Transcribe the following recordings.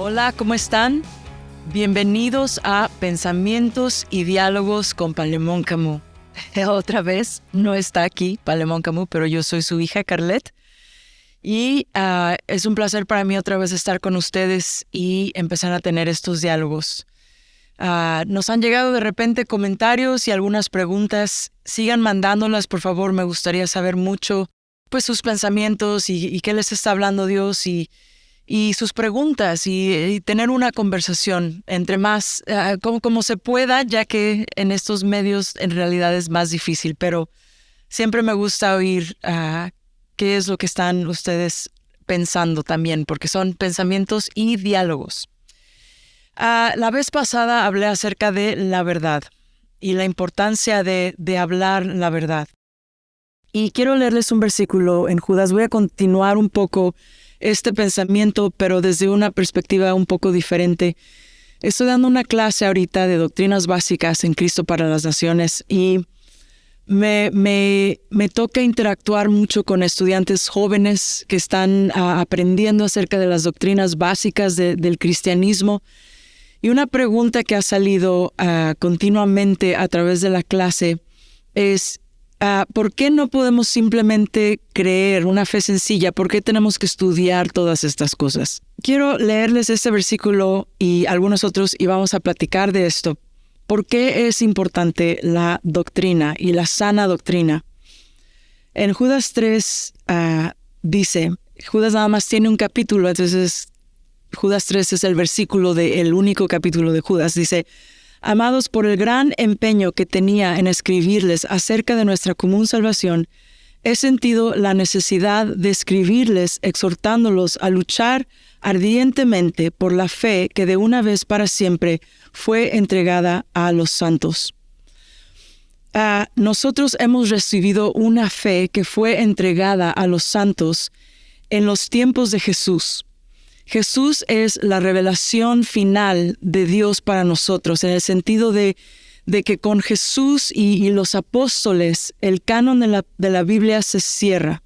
Hola, ¿cómo están? Bienvenidos a Pensamientos y Diálogos con Palemón Camus. Otra vez, no está aquí Palemón Camus, pero yo soy su hija Carlette. Y es un placer para mí otra vez estar con ustedes y empezar a tener estos diálogos. Nos han llegado de repente comentarios y algunas preguntas. Sigan mandándolas, por favor. Me gustaría saber mucho pues sus pensamientos y qué les está hablando Dios y sus preguntas y tener una conversación entre más, como se pueda, ya que en estos medios en realidad es más difícil, pero siempre me gusta oír qué es lo que están ustedes pensando también, porque son pensamientos y diálogos. La vez pasada hablé acerca de la verdad y la importancia de hablar la verdad. Y quiero leerles un versículo en Judas. Voy a continuar un poco este pensamiento, pero desde una perspectiva un poco diferente. Estoy dando una clase ahorita de doctrinas básicas en Cristo para las Naciones y me toca interactuar mucho con estudiantes jóvenes que están aprendiendo acerca de las doctrinas básicas del cristianismo. Y una pregunta que ha salido continuamente a través de la clase es: ¿por qué no podemos simplemente creer una fe sencilla? ¿Por qué tenemos que estudiar todas estas cosas? Quiero leerles este versículo y algunos otros y vamos a platicar de esto. ¿Por qué es importante la doctrina y la sana doctrina? En Judas 3 dice, Judas nada más tiene un capítulo, entonces Judas 3 es el versículo del único capítulo de Judas. Dice: Amados, por el gran empeño que tenía en escribirles acerca de nuestra común salvación, he sentido la necesidad de escribirles exhortándolos a luchar ardientemente por la fe que de una vez para siempre fue entregada a los santos. Nosotros hemos recibido una fe que fue entregada a los santos en los tiempos de Jesús. Jesús es la revelación final de Dios para nosotros, en el sentido de que con Jesús y los apóstoles el canon de la Biblia se cierra.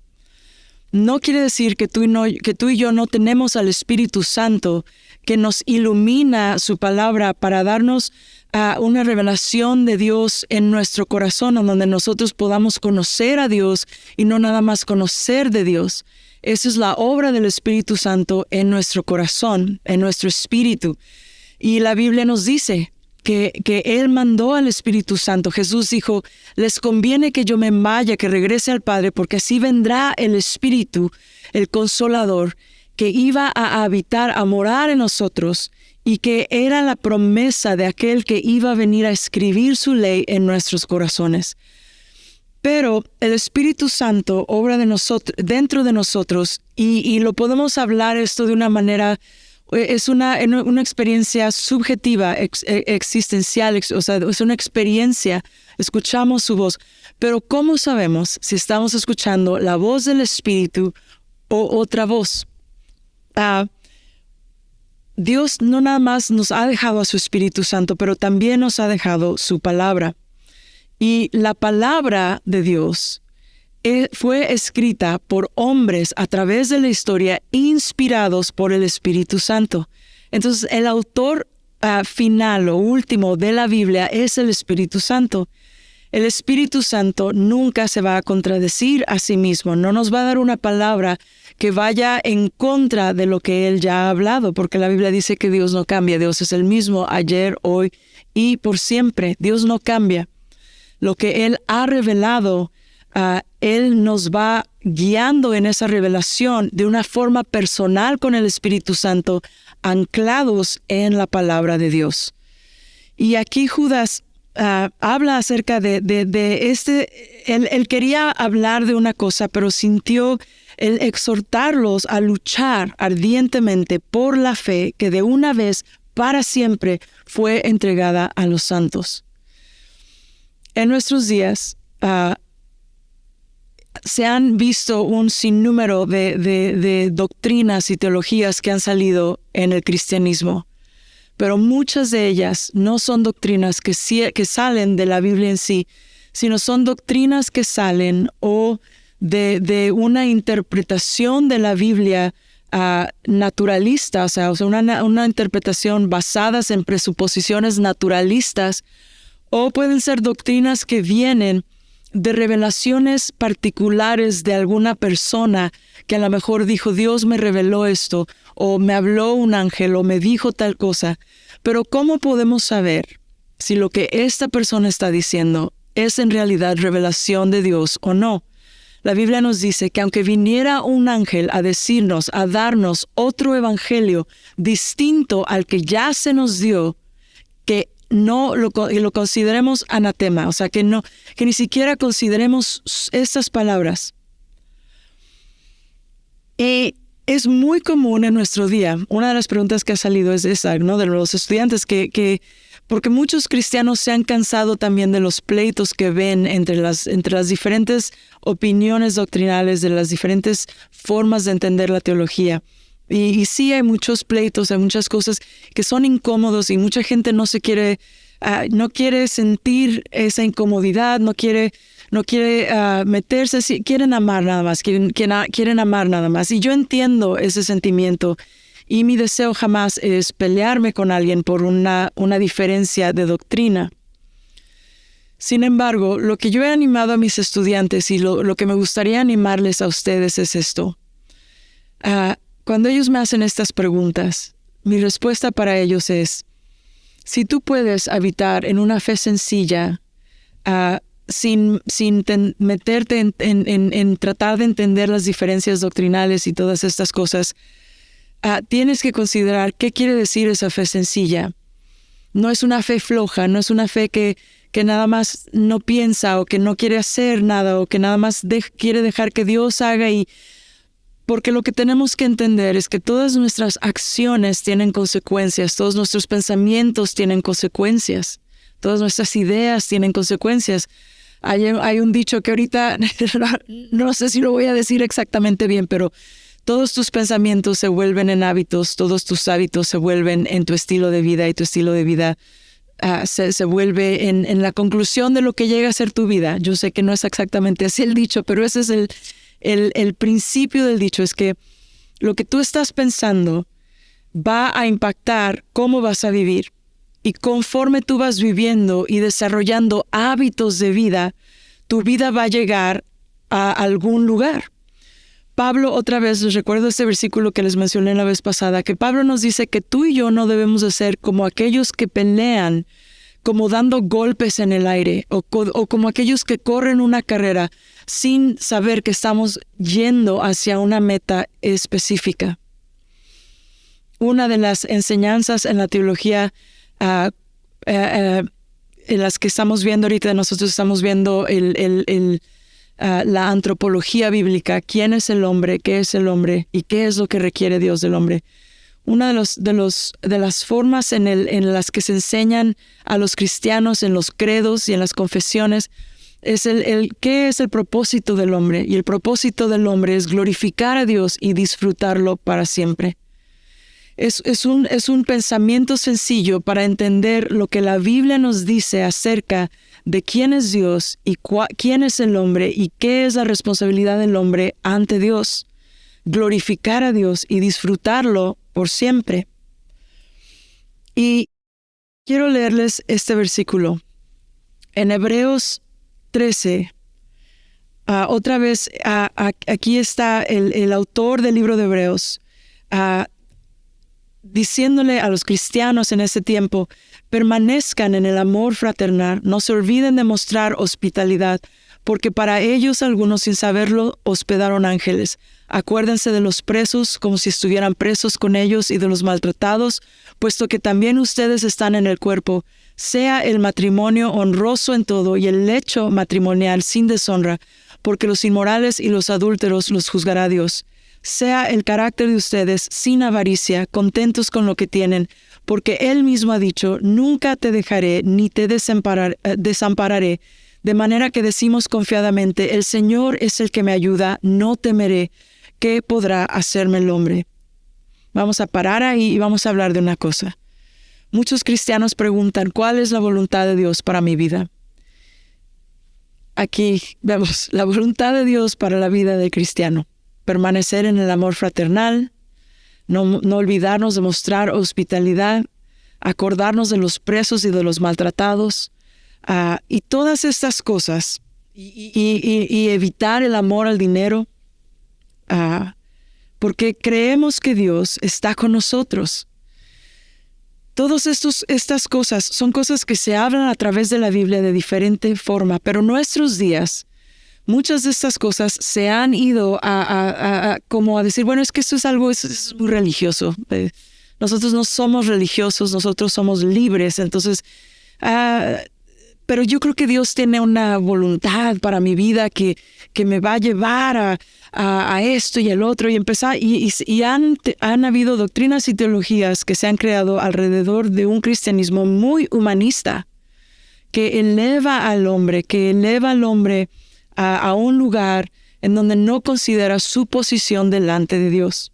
No quiere decir que tú y yo no tenemos al Espíritu Santo que nos ilumina su palabra para darnos una revelación de Dios en nuestro corazón, en donde nosotros podamos conocer a Dios y no nada más conocer de Dios. Esa es la obra del Espíritu Santo en nuestro corazón, en nuestro espíritu. Y la Biblia nos dice que Él mandó al Espíritu Santo. Jesús dijo: les conviene que yo me vaya, que regrese al Padre, porque así vendrá el Espíritu, el Consolador, que iba a habitar, a morar en nosotros, y que era la promesa de aquel que iba a venir a escribir su ley en nuestros corazones. Pero el Espíritu Santo obra dentro de nosotros y lo podemos hablar esto de una manera, es una experiencia subjetiva, existencial, o sea, es una experiencia, escuchamos su voz. Pero ¿cómo sabemos si estamos escuchando la voz del Espíritu o otra voz? Dios no nada más nos ha dejado a su Espíritu Santo, pero también nos ha dejado su palabra. Y la palabra de Dios fue escrita por hombres a través de la historia, inspirados por el Espíritu Santo. Entonces, el autor final o último de la Biblia es el Espíritu Santo. El Espíritu Santo nunca se va a contradecir a sí mismo. No nos va a dar una palabra que vaya en contra de lo que Él ya ha hablado, porque la Biblia dice que Dios no cambia. Dios es el mismo ayer, hoy y por siempre. Dios no cambia. Lo que Él ha revelado, Él nos va guiando en esa revelación de una forma personal con el Espíritu Santo, anclados en la palabra de Dios. Y aquí Judas habla acerca de él quería hablar de una cosa, pero sintió el exhortarlos a luchar ardientemente por la fe que de una vez para siempre fue entregada a los santos. En nuestros días se han visto un sinnúmero de doctrinas y teologías que han salido en el cristianismo, pero muchas de ellas no son doctrinas que salen de la Biblia en sí, sino son doctrinas que salen de una interpretación de la Biblia naturalista, o sea, una interpretación basadas en presuposiciones naturalistas, o pueden ser doctrinas que vienen de revelaciones particulares de alguna persona que a lo mejor dijo, Dios me reveló esto, o me habló un ángel, o me dijo tal cosa. Pero ¿cómo podemos saber si lo que esta persona está diciendo es en realidad revelación de Dios o no? La Biblia nos dice que aunque viniera un ángel a decirnos, a darnos otro evangelio distinto al que ya se nos dio, que no lo consideremos anatema, o sea, que ni siquiera consideremos estas palabras. Es muy común en nuestro día, una de las preguntas que ha salido es esa, ¿no? De los estudiantes, porque muchos cristianos se han cansado también de los pleitos que ven entre las diferentes opiniones doctrinales, de las diferentes formas de entender la teología. Y sí hay muchos pleitos, hay muchas cosas que son incómodos y mucha gente no quiere sentir esa incomodidad, no quiere meterse, quieren amar nada más, quieren amar nada más. Y yo entiendo ese sentimiento. Y mi deseo jamás es pelearme con alguien por una diferencia de doctrina. Sin embargo, lo que yo he animado a mis estudiantes y lo que me gustaría animarles a ustedes es esto. Cuando ellos me hacen estas preguntas, mi respuesta para ellos es, si tú puedes habitar en una fe sencilla, sin meterte en tratar de entender las diferencias doctrinales y todas estas cosas, tienes que considerar qué quiere decir esa fe sencilla. No es una fe floja, no es una fe que nada más no piensa o que no quiere hacer nada o que nada más quiere dejar que Dios haga. Porque lo que tenemos que entender es que todas nuestras acciones tienen consecuencias, todos nuestros pensamientos tienen consecuencias, todas nuestras ideas tienen consecuencias. Hay un dicho que ahorita no sé si lo voy a decir exactamente bien, pero todos tus pensamientos se vuelven en hábitos, todos tus hábitos se vuelven en tu estilo de vida y tu estilo de vida se vuelve en la conclusión de lo que llega a ser tu vida. Yo sé que no es exactamente así el dicho, pero ese es el principio del dicho, es que lo que tú estás pensando va a impactar cómo vas a vivir. Y conforme tú vas viviendo y desarrollando hábitos de vida, tu vida va a llegar a algún lugar. Pablo, otra vez, les recuerdo este versículo que les mencioné la vez pasada, que Pablo nos dice que tú y yo no debemos de ser como aquellos que pelean, como dando golpes en el aire, o como aquellos que corren una carrera sin saber que estamos yendo hacia una meta específica. Una de las enseñanzas en la teología en las que estamos viendo ahorita, nosotros estamos viendo la antropología bíblica, quién es el hombre, qué es el hombre y qué es lo que requiere Dios del hombre. Una de las formas en las que se enseñan a los cristianos en los credos y en las confesiones es qué es el propósito del hombre. Y el propósito del hombre es glorificar a Dios y disfrutarlo para siempre. Es un pensamiento sencillo para entender lo que la Biblia nos dice acerca de quién es Dios y quién es el hombre y qué es la responsabilidad del hombre ante Dios. Glorificar a Dios y disfrutarlo por siempre. Y quiero leerles este versículo. En Hebreos 13, otra vez, aquí está el autor del libro de Hebreos, diciéndole a los cristianos en ese tiempo, permanezcan en el amor fraternal, no se olviden de mostrar hospitalidad, porque para ellos algunos sin saberlo hospedaron ángeles. Acuérdense de los presos como si estuvieran presos con ellos y de los maltratados, puesto que también ustedes están en el cuerpo. Sea el matrimonio honroso en todo y el lecho matrimonial sin deshonra, porque los inmorales y los adúlteros los juzgará Dios. Sea el carácter de ustedes sin avaricia, contentos con lo que tienen, porque Él mismo ha dicho, nunca te dejaré ni te desampararé. De manera que decimos confiadamente, el Señor es el que me ayuda, no temeré. ¿Qué podrá hacerme el hombre? Vamos a parar ahí y vamos a hablar de una cosa. Muchos cristianos preguntan, ¿cuál es la voluntad de Dios para mi vida? Aquí vemos la voluntad de Dios para la vida del cristiano. Permanecer en el amor fraternal, no olvidarnos de mostrar hospitalidad, acordarnos de los presos y de los maltratados, y todas estas cosas, y evitar el amor al dinero, porque creemos que Dios está con nosotros. Todas estas cosas son cosas que se hablan a través de la Biblia de diferente forma, pero en nuestros días, muchas de estas cosas se han ido como a decir, bueno, es que esto es algo, es muy religioso. Nosotros no somos religiosos, nosotros somos libres. Entonces, pero yo creo que Dios tiene una voluntad para mi vida que me va a llevar a esto y el otro, y han habido doctrinas y teologías que se han creado alrededor de un cristianismo muy humanista, que eleva al hombre a un lugar en donde no considera su posición delante de Dios.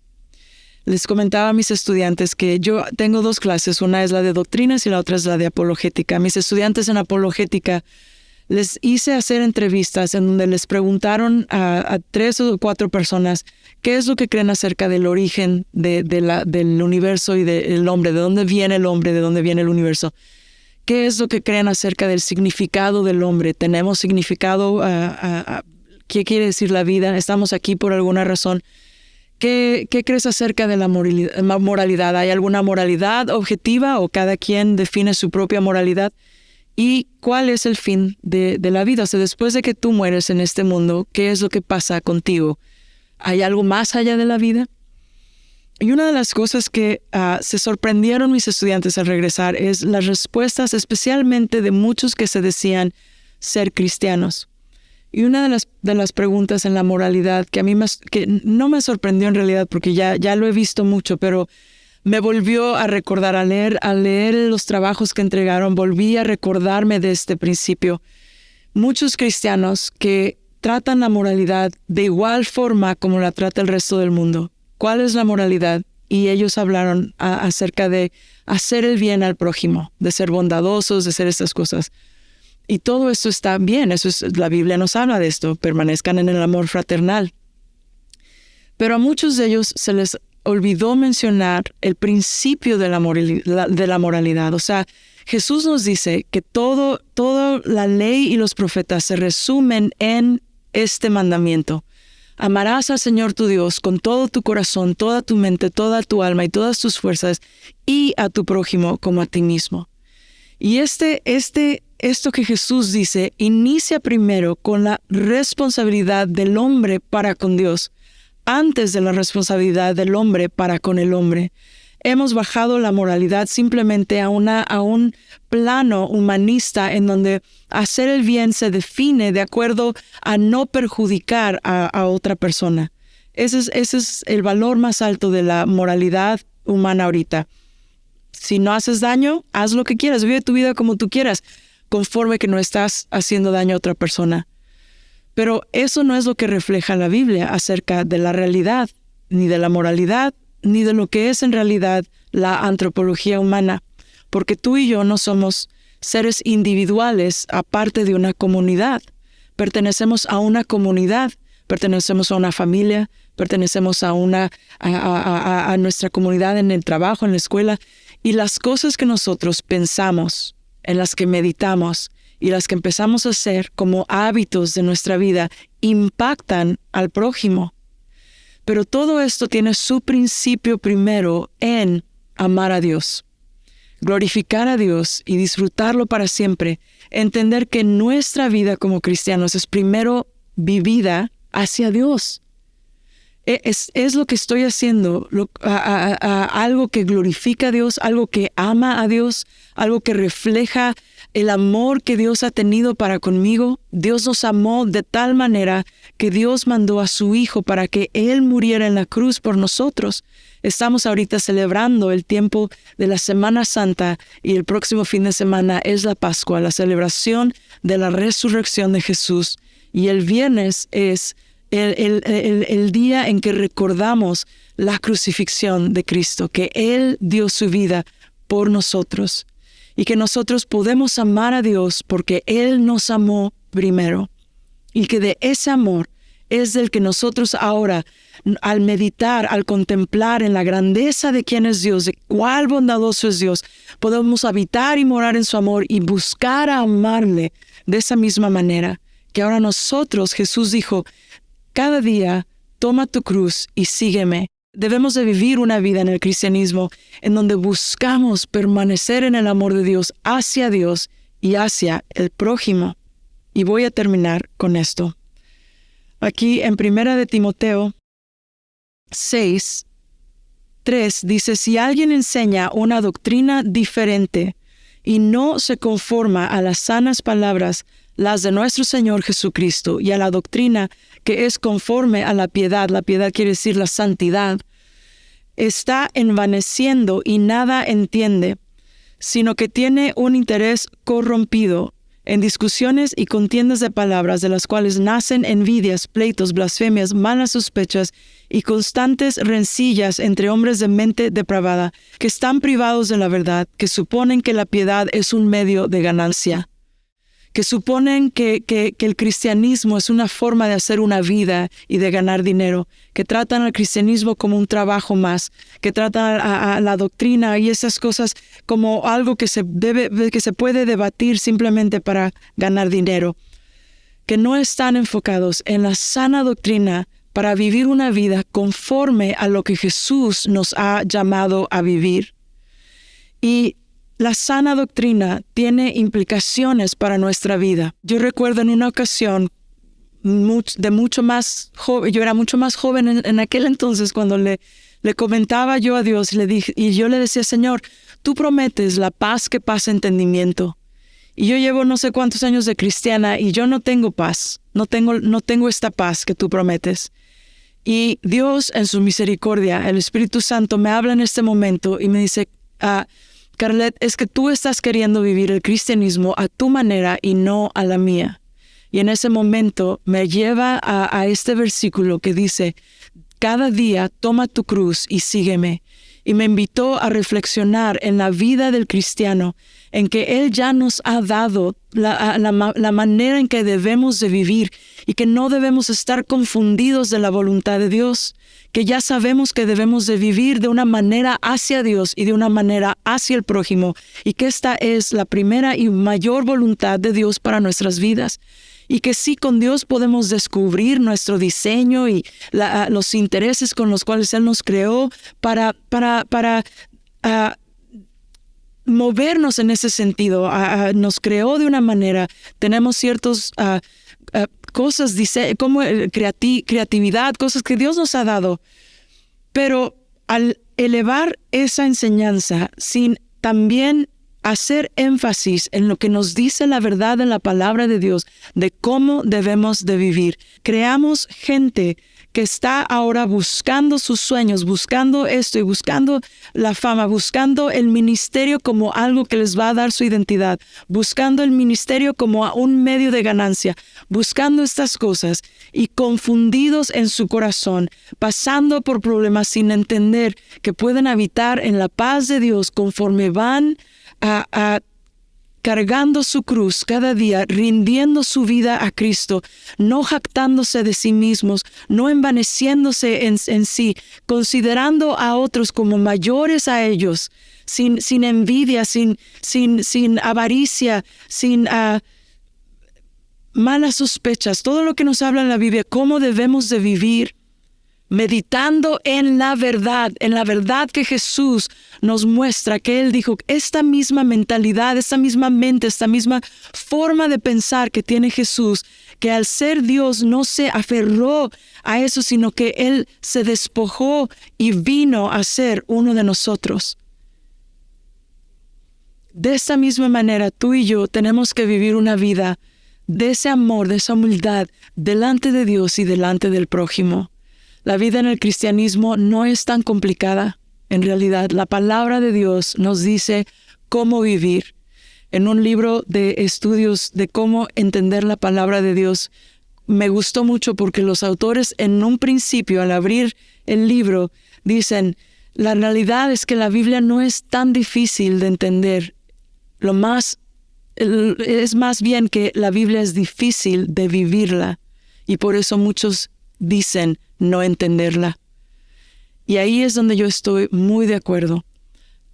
Les comentaba a mis estudiantes que yo tengo 2 clases, una es la de doctrinas y la otra es la de apologética. Mis estudiantes en apologética les hice hacer entrevistas en donde les preguntaron a 3 o 4 personas qué es lo que creen acerca del origen del universo y del hombre, de dónde viene el hombre, de dónde viene el universo. ¿Qué es lo que creen acerca del significado del hombre? ¿Tenemos significado? ¿Qué quiere decir la vida? ¿Estamos aquí por alguna razón? ¿Qué crees acerca de la moralidad? ¿Hay alguna moralidad objetiva o cada quien define su propia moralidad? ¿Y cuál es el fin de la vida? O sea, después de que tú mueres en este mundo, ¿qué es lo que pasa contigo? ¿Hay algo más allá de la vida? Y una de las cosas que se sorprendieron mis estudiantes al regresar es las respuestas, especialmente de muchos que se decían ser cristianos. Y una de las preguntas en la moralidad que a mí que no me sorprendió en realidad porque ya lo he visto mucho, pero me volvió a recordar al leer los trabajos que entregaron, volví a recordarme de este principio. Muchos cristianos que tratan la moralidad de igual forma como la trata el resto del mundo. ¿Cuál es la moralidad? Y ellos hablaron acerca de hacer el bien al prójimo, de ser bondadosos, de hacer estas cosas. Y todo esto está bien, la Biblia nos habla de esto, permanezcan en el amor fraternal. Pero a muchos de ellos se les olvidó mencionar el principio de la moralidad. O sea, Jesús nos dice que toda la ley y los profetas se resumen en este mandamiento. Amarás al Señor tu Dios con todo tu corazón, toda tu mente, toda tu alma y todas tus fuerzas, y a tu prójimo como a ti mismo. Y esto que Jesús dice inicia primero con la responsabilidad del hombre para con Dios, antes de la responsabilidad del hombre para con el hombre. Hemos bajado la moralidad simplemente a un plano humanista en donde hacer el bien se define de acuerdo a no perjudicar a otra persona. Ese es el valor más alto de la moralidad humana ahorita. Si no haces daño, haz lo que quieras, vive tu vida como tú quieras, conforme que no estás haciendo daño a otra persona. Pero eso no es lo que refleja la Biblia acerca de la realidad, ni de la moralidad, ni de lo que es en realidad la antropología humana, porque tú y yo no somos seres individuales aparte de una comunidad. Pertenecemos a una comunidad, pertenecemos a una familia, pertenecemos a nuestra comunidad en el trabajo, en la escuela, y las cosas que nosotros pensamos, en las que meditamos y las que empezamos a hacer como hábitos de nuestra vida impactan al prójimo. Pero todo esto tiene su principio primero en amar a Dios, glorificar a Dios y disfrutarlo para siempre, entender que nuestra vida como cristianos es primero vivida hacia Dios. Es lo que estoy haciendo, algo que glorifica a Dios, algo que ama a Dios, algo que refleja el amor que Dios ha tenido para conmigo. Dios nos amó de tal manera que Dios mandó a su Hijo para que Él muriera en la cruz por nosotros. Estamos ahorita celebrando el tiempo de la Semana Santa y el próximo fin de semana es la Pascua, la celebración de la resurrección de Jesús. Y el viernes es el día en que recordamos la crucifixión de Cristo, que Él dio su vida por nosotros y que nosotros podemos amar a Dios porque Él nos amó primero y que de ese amor es del que nosotros ahora al meditar, al contemplar en la grandeza de quién es Dios, de cuál bondadoso es Dios, podemos habitar y morar en su amor y buscar a amarle de esa misma manera. Que ahora nosotros, Jesús dijo, cada día toma tu cruz y sígueme. Debemos de vivir una vida en el cristianismo en donde buscamos permanecer en el amor de Dios y hacia el prójimo. Y voy a terminar con esto. Aquí en 1 de Timoteo 6:3 dice, si alguien enseña una doctrina diferente y no se conforma a las sanas palabras, las de nuestro Señor Jesucristo, y a la doctrina que es conforme a la piedad quiere decir la santidad, está envaneciendo y nada entiende, sino que tiene un interés corrompido en discusiones y contiendas de palabras, de las cuales nacen envidias, pleitos, blasfemias, malas sospechas y constantes rencillas entre hombres de mente depravada, que están privados de la verdad, que suponen que la piedad es un medio de ganancia, que suponen que el cristianismo es una forma de hacer una vida y de ganar dinero, que tratan al cristianismo como un trabajo más, que tratan a la doctrina y esas cosas como algo que se puede debatir simplemente para ganar dinero, que no están enfocados en la sana doctrina para vivir una vida conforme a lo que Jesús nos ha llamado a vivir. Y la sana doctrina tiene implicaciones para nuestra vida. Yo recuerdo en una ocasión, de mucho más joven, yo era mucho más joven en aquel entonces, cuando le comentaba yo a Dios y yo le decía, Señor, tú prometes la paz que pasa entendimiento. Y yo llevo no sé cuántos años de cristiana y yo no tengo paz, no tengo esta paz que tú prometes. Y Dios en su misericordia, el Espíritu Santo me habla en este momento y me dice, Carlet, es que tú estás queriendo vivir el cristianismo a tu manera y no a la mía. Y en ese momento me lleva a este versículo que dice, cada día toma tu cruz y sígueme. Y me invitó a reflexionar en la vida del cristiano, en que Él ya nos ha dado la manera en que debemos de vivir y que no debemos estar confundidos de la voluntad de Dios, que ya sabemos que debemos de vivir de una manera hacia Dios y de una manera hacia el prójimo, y que esta es la primera y mayor voluntad de Dios para nuestras vidas. Y que sí, con Dios podemos descubrir nuestro diseño y los intereses con los cuales Él nos creó para movernos en ese sentido. Nos creó de una manera, tenemos ciertos cosas, como creatividad, cosas que Dios nos ha dado. Pero al elevar esa enseñanza sin también hacer énfasis en lo que nos dice la verdad en la palabra de Dios de cómo debemos de vivir, creamos gente que está ahora buscando sus sueños, buscando esto y buscando la fama, buscando el ministerio como algo que les va a dar su identidad, buscando el ministerio como un medio de ganancia, buscando estas cosas y confundidos en su corazón, pasando por problemas sin entender que pueden habitar en la paz de Dios conforme van cargando su cruz cada día, rindiendo su vida a Cristo, no jactándose de sí mismos, no envaneciéndose en sí, considerando a otros como mayores a ellos, sin envidia, sin avaricia, sin malas sospechas. Todo lo que nos habla en la Biblia, cómo debemos de vivir, meditando en la verdad que Jesús nos muestra, que Él dijo, esta misma mentalidad, esta misma mente, esta misma forma de pensar que tiene Jesús, que al ser Dios no se aferró a eso, sino que Él se despojó y vino a ser uno de nosotros. De esta misma manera, tú y yo tenemos que vivir una vida de ese amor, de esa humildad, delante de Dios y delante del prójimo. La vida en el cristianismo no es tan complicada. En realidad, la palabra de Dios nos dice cómo vivir. En un libro de estudios de cómo entender la palabra de Dios, me gustó mucho porque los autores en un principio, al abrir el libro, dicen, la realidad es que la Biblia no es tan difícil de entender. Es más bien que la Biblia es difícil de vivirla. Y por eso muchos dicen no entenderla. Y ahí es donde yo estoy muy de acuerdo.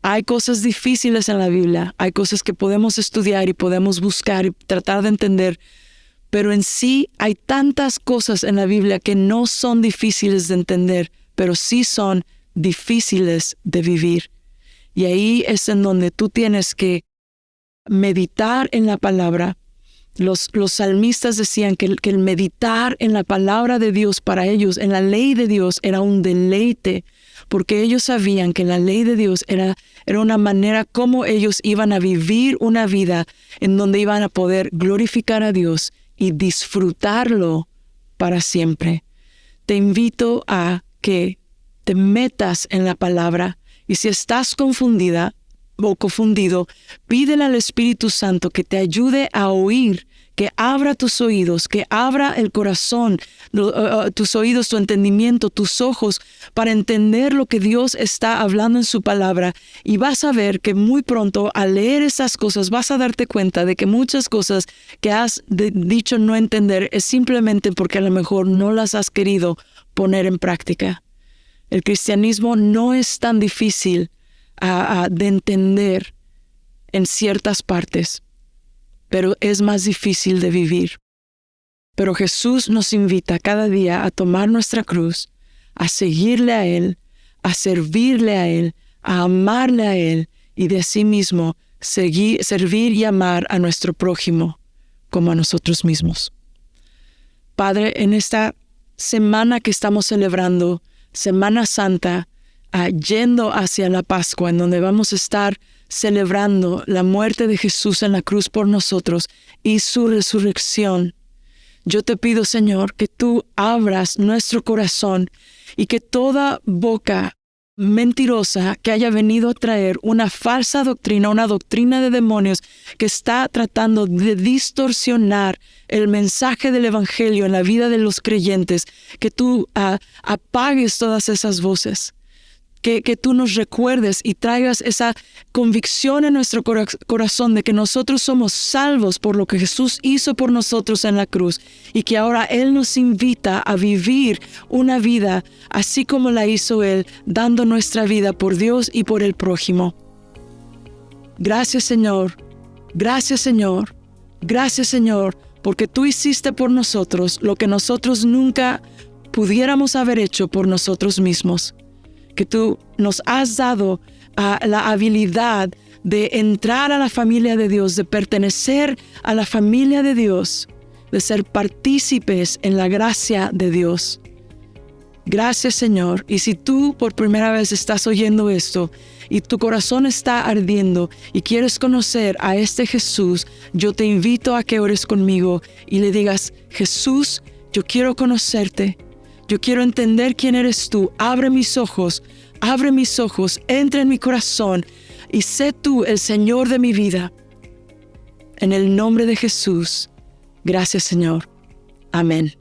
Hay cosas difíciles en la Biblia, hay cosas que podemos estudiar y podemos buscar y tratar de entender, pero en sí hay tantas cosas en la Biblia que no son difíciles de entender, pero sí son difíciles de vivir. Y ahí es en donde tú tienes que meditar en la palabra. Los salmistas decían que el meditar en la palabra de Dios para ellos, en la ley de Dios, era un deleite, porque ellos sabían que la ley de Dios era una manera como ellos iban a vivir una vida en donde iban a poder glorificar a Dios y disfrutarlo para siempre. Te invito a que te metas en la palabra, y si estás confundida o confundido, pídele al Espíritu Santo que te ayude a oír, que abra tus oídos, que abra el corazón, tus oídos, tu entendimiento, tus ojos, para entender lo que Dios está hablando en su palabra. Y vas a ver que muy pronto, al leer esas cosas, vas a darte cuenta de que muchas cosas que has dicho no entender es simplemente porque a lo mejor no las has querido poner en práctica. El cristianismo no es tan difícil de entender en ciertas partes, pero es más difícil de vivir. Pero Jesús nos invita cada día a tomar nuestra cruz, a seguirle a Él, a servirle a Él, a amarle a Él y de sí mismo servir y amar a nuestro prójimo como a nosotros mismos. Padre, en esta semana que estamos celebrando, Semana Santa, yendo hacia la Pascua, en donde vamos a estar celebrando la muerte de Jesús en la cruz por nosotros y su resurrección. Yo te pido, Señor, que tú abras nuestro corazón y que toda boca mentirosa que haya venido a traer una falsa doctrina, una doctrina de demonios que está tratando de distorsionar el mensaje del Evangelio en la vida de los creyentes, que tú apagues todas esas voces. Que tú nos recuerdes y traigas esa convicción en nuestro corazón de que nosotros somos salvos por lo que Jesús hizo por nosotros en la cruz y que ahora Él nos invita a vivir una vida así como la hizo Él, dando nuestra vida por Dios y por el prójimo. Gracias, Señor. Gracias, Señor. Gracias, Señor, porque tú hiciste por nosotros lo que nosotros nunca pudiéramos haber hecho por nosotros mismos. Que tú nos has dado la habilidad de entrar a la familia de Dios, de pertenecer a la familia de Dios, de ser partícipes en la gracia de Dios. Gracias, Señor. Y si tú por primera vez estás oyendo esto y tu corazón está ardiendo y quieres conocer a este Jesús, yo te invito a que ores conmigo y le digas: Jesús, yo quiero conocerte. Yo quiero entender quién eres tú. Abre mis ojos, entra en mi corazón y sé tú el Señor de mi vida. En el nombre de Jesús. Gracias, Señor. Amén.